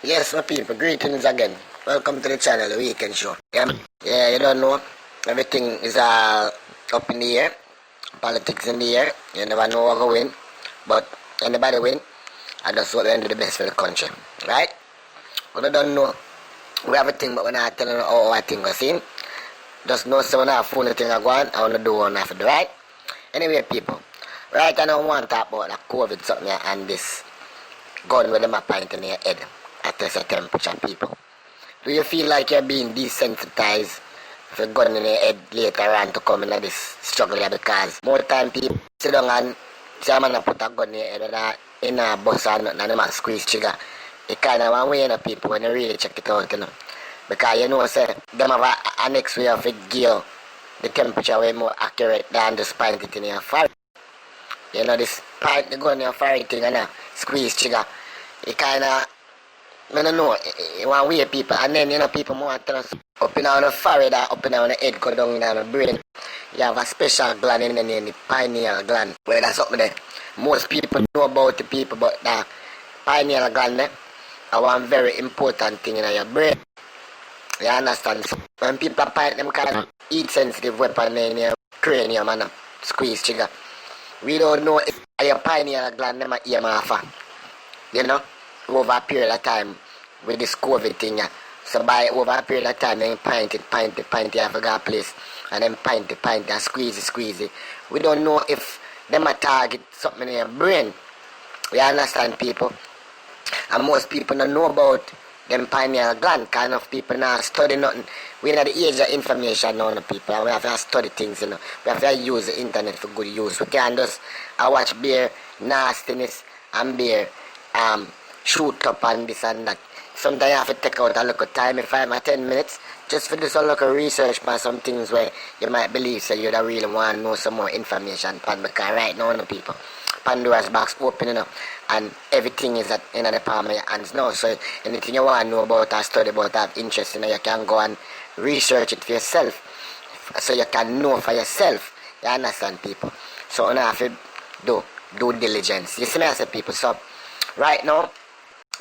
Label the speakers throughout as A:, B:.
A: Yes, my people, greetings again. Welcome to the channel, the Weekend Show. Yeah, you don't know. Everything is up in the air. Politics in the air. You never know who will win. But anybody win, I just hope they do the best for the country. Right? But I don't know. We have a thing, but we're not telling you how our thing goes in. Just know someone have phone the thing I go on. I want to do one after the right. Anyway, people. Right, I don't want to talk about the COVID something and this gun with them a pint in your head. At the temperature, people. Do you feel like you're being desensitized for gun in your head later on to come in this struggle here? Because more time people sit down and say I'm gonna put a gun in your head or in a bus or nothing and them squeeze trigger. It kind of one way, people, when you really check it out, Because you know, say, them have a next way of gear the temperature way more accurate than just point it in your forehead. You know, this point the gun in your forehead thing and squeeze trigger. It kind of I don't know, you want to wear people, and then, people want to tell us up in on the forehead or up in on the head, go down in on the brain. You have a special gland in the name, the pineal gland. Well, that's something there. Most people know about the people, but the pineal gland is one very important thing in your brain. You understand? When people point them kind of heat-sensitive weapon in your cranium and squeeze trigger, we don't know if your pineal gland them ear off. Over a period of time with this COVID thing. So by over a period of time, then pint it, you have to go a place. And then pint it, and squeeze it. We don't know if them a target something in your brain. You understand, people? And most people don't know about them pineal gland. Kind of people now study nothing. We're in the age of information now, people. And we have to study things, We have to use the internet for good use. We can't just watch bare nastiness and bare shoot up and this and that. Sometimes you have to take out a little time, 5 or 10 minutes, just for this little research on some things where you might believe so you don't really want to know some more information. Because right now, people, Pandora's box opening up and everything is in the palm of your hands now. So anything you want to know about or study about, have interest in, you can go and research it for yourself. So you can know for yourself. You understand, people? So you have to do due diligence. You see me, I say, people. So right now,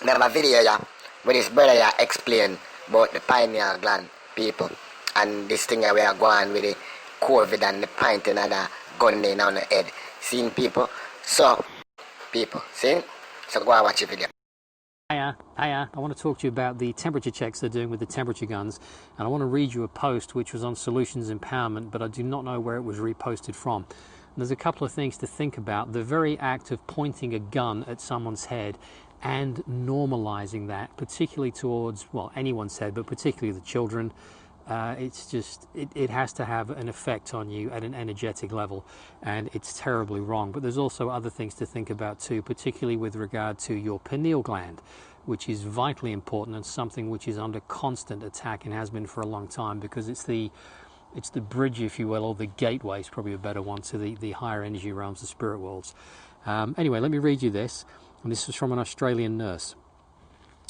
A: I have a video here where this brother here explain about the pineal gland, people, and this thing we are going with the COVID and the pinting and the gun in on the head. Seeing people? So, people, see? So go and watch the video.
B: Hiya, I want to talk to you about the temperature checks they're doing with the temperature guns, and I want to read you a post which was on Solutions Empowerment, but I do not know where it was reposted from. And there's a couple of things to think about. The very act of pointing a gun at someone's head and normalizing that, particularly towards, well, anyone's head, but particularly the children, it has to have an effect on you at an energetic level, and it's terribly wrong. But there's also other things to think about too, particularly with regard to your pineal gland, which is vitally important and something which is under constant attack and has been for a long time, because it's the bridge, if you will, or the gateway is probably a better one, to the higher energy realms, the spirit worlds. Anyway, let me read you this. And this is from an Australian nurse.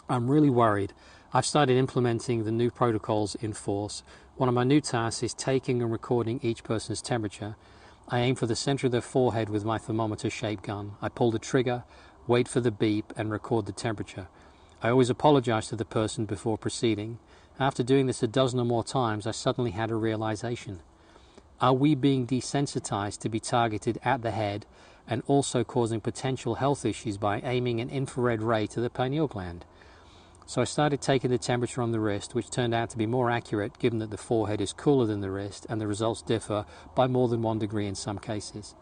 B: I'm really worried. I've started implementing the new protocols in force. One of my new tasks is taking and recording each person's temperature. I aim for the center of their forehead with my thermometer-shaped gun. I pull the trigger, wait for the beep, and record the temperature. I always apologize to the person before proceeding. After doing this a dozen or more times, I suddenly had a realization. Are we being desensitized to be targeted at the head and also causing potential health issues by aiming an infrared ray to the pineal gland? So I started taking the temperature on the wrist, which turned out to be more accurate given that the forehead is cooler than the wrist and the results differ by more than 1 degree in some cases.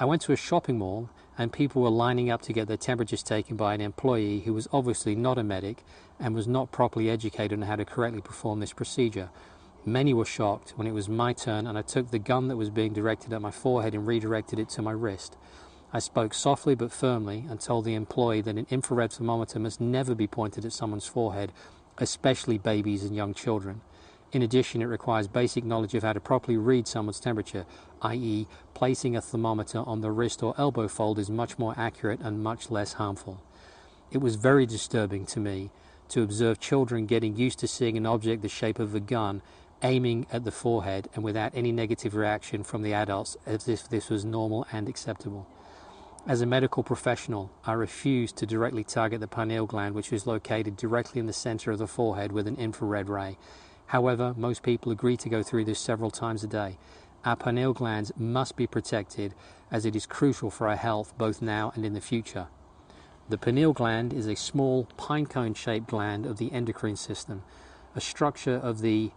B: I went to a shopping mall and people were lining up to get their temperatures taken by an employee who was obviously not a medic and was not properly educated on how to correctly perform this procedure. Many were shocked when it was my turn and I took the gun that was being directed at my forehead and redirected it to my wrist. I spoke softly but firmly and told the employee that an infrared thermometer must never be pointed at someone's forehead, especially babies and young children. In addition, it requires basic knowledge of how to properly read someone's temperature, i.e. placing a thermometer on the wrist or elbow fold is much more accurate and much less harmful. It was very disturbing to me to observe children getting used to seeing an object the shape of a gun aiming at the forehead and without any negative reaction from the adults as if this was normal and acceptable. As a medical professional, I refuse to directly target the pineal gland, which is located directly in the center of the forehead with an infrared ray. However, most people agree to go through this several times a day. Our pineal glands must be protected as it is crucial for our health both now and in the future. The pineal gland is a small pinecone-shaped gland of the endocrine system, a structure of the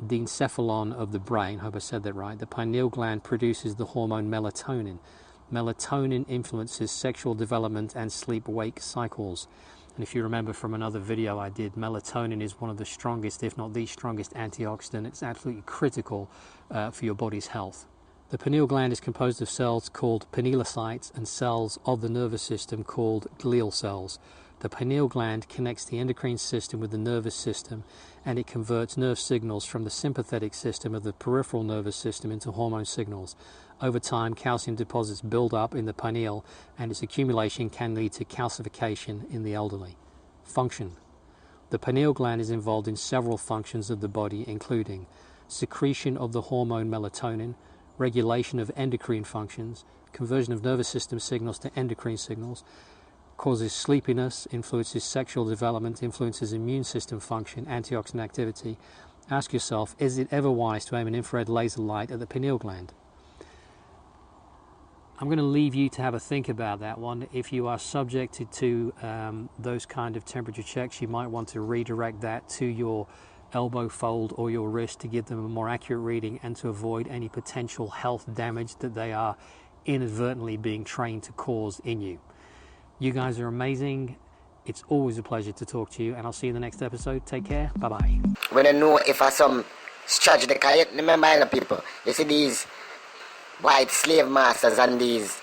B: encephalon of the brain. I hope I said that right. The pineal gland produces the hormone melatonin. Melatonin influences sexual development and sleep-wake cycles. And if you remember from another video I did, melatonin is one of the strongest, if not the strongest, antioxidant. It's absolutely critical for your body's health. The pineal gland is composed of cells called pinealocytes and cells of the nervous system called glial cells. The pineal gland connects the endocrine system with the nervous system, and it converts nerve signals from the sympathetic system of the peripheral nervous system into hormone signals. Over time, calcium deposits build up in the pineal, and its accumulation can lead to calcification in the elderly. Function. The pineal gland is involved in several functions of the body, including secretion of the hormone melatonin, regulation of endocrine functions, conversion of nervous system signals to endocrine signals, causes sleepiness, influences sexual development, influences immune system function, antioxidant activity. Ask yourself, is it ever wise to aim an infrared laser light at the pineal gland? I'm going to leave you to have a think about that one. If you are subjected to those kind of temperature checks, you might want to redirect that to your elbow fold or your wrist to give them a more accurate reading and to avoid any potential health damage that they are inadvertently being trained to cause in you. You guys are amazing. It's always a pleasure to talk to you, and I'll see you in the next episode. Take care. Bye-bye.
A: We don't know if some strategy, because remember, you know, people, you see these white slave masters and these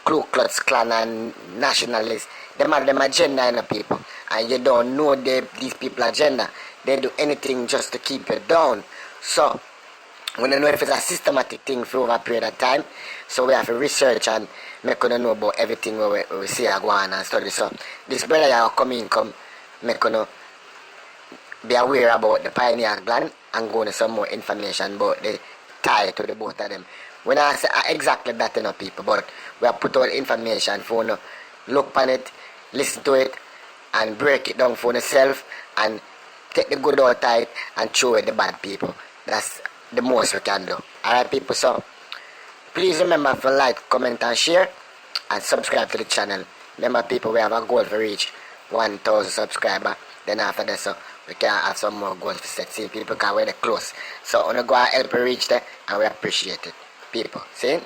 A: Ku Klux Klan and nationalists, them have them agenda, you know, people, and you don't know these people agenda. They do anything just to keep you down. So we don't know if it's a systematic thing for over a period of time, so we have to research and make you know about everything we see go on and study. So this brother you come make you be aware about the pineal gland and go into some more information about the tie to the both of them. When I say exactly that, you know, people, but we have put out information for you, look on it, listen to it, and break it down for yourself, and take the good out of it and throw away the bad people. That's the most we can do. Alright, people, so please remember to like, comment, and share, and subscribe to the channel. Remember, people, we have a goal to reach 1,000 subscribers. Then after that, so we can have some more goals to set. See, people, because we're close. So I'm going to go and help you reach there, and we appreciate it. People, see?